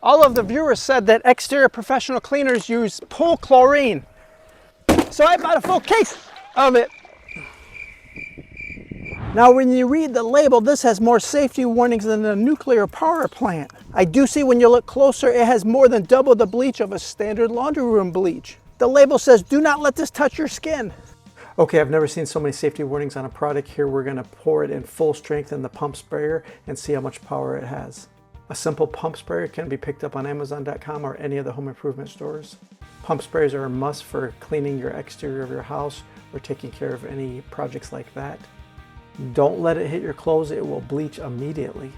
All of the viewers said that exterior professional cleaners use pool chlorine. So I bought a full case of it. Now when you read the label, this has more safety warnings than a nuclear power plant. I do see when you look closer, it has more than double the bleach of a standard laundry room bleach. The label says, do not let this touch your skin. Okay, I've never seen so many safety warnings on a product. Here we're gonna pour it in full strength in the pump sprayer and see how much power it has. A simple pump sprayer can be picked up on Amazon.com or any of the home improvement stores. Pump sprayers are a must for cleaning your exterior of your house or taking care of any projects like that. Don't let it hit your clothes, it will bleach immediately.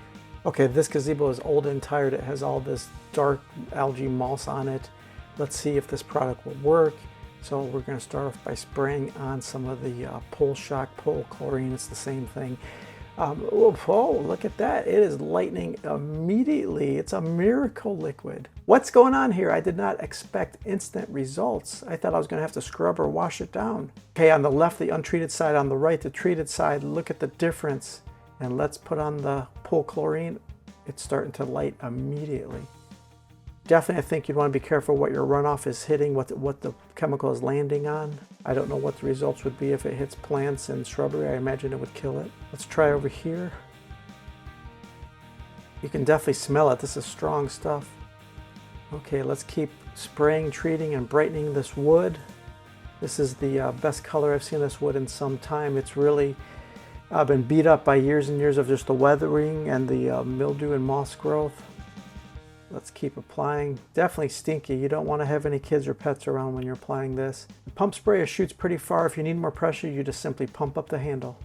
Okay, this gazebo is old and tired. It has all this dark algae moss on it. Let's see if this product will work. So we're going to start off by spraying on some of the Pole Shock Pole Chlorine. It's the same thing. Oh, look at that. It is lightening immediately. It's a miracle liquid. What's going on here? I did not expect instant results. I thought I was going to have to scrub or wash it down. Okay, on the left, the untreated side. On the right, the treated side. Look at the difference. And let's put on the Pole Chlorine. It's starting to light immediately. Definitely, I think you'd want to be careful what your runoff is hitting, what the chemical is landing on. I don't know what the results would be if it hits plants and shrubbery. I imagine it would kill it. Let's try over here. You can definitely smell it. This is strong stuff. Okay, let's keep spraying, treating, and brightening this wood. This is the best color I've seen this wood in some time. It's really been beat up by years and years of just the weathering and the mildew and moss growth. Let's keep applying. Definitely stinky. You don't want to have any kids or pets around when you're applying this. The pump sprayer shoots pretty far. If you need more pressure, you just simply pump up the handle.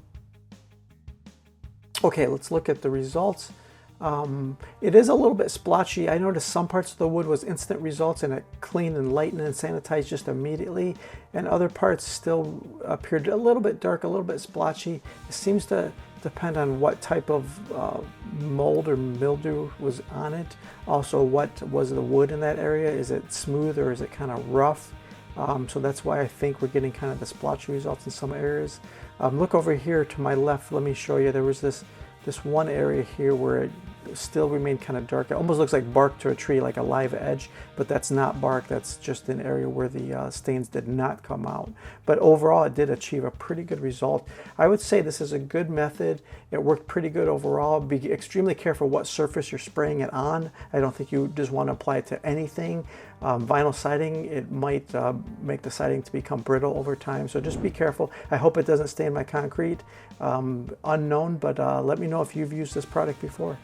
Okay, let's look at the results. It is a little bit splotchy. I noticed some parts of the wood was instant results and it cleaned and lightened and sanitized just immediately, and other parts still appeared a little bit dark, a little bit splotchy. It seems to depend on what type of mold or mildew was on it. Also, what was the wood in that area? Is it smooth or is it kind of rough? So that's why I think we're getting kind of the splotchy results in some areas. Look over here to my left. Let me show you. There was this one area here where it still remained kind of dark. It almost looks like bark to a tree, like a live edge, but that's not bark. That's just an area where the stains did not come out. But overall, it did achieve a pretty good result. I would say this is a good method. It worked pretty good overall. Be extremely careful what surface you're spraying it on. I don't think you just want to apply it to anything. Vinyl siding, it might make the siding to become brittle over time, so just be careful. I hope it doesn't stain my concrete. Unknown, but let me know if you've used this product before.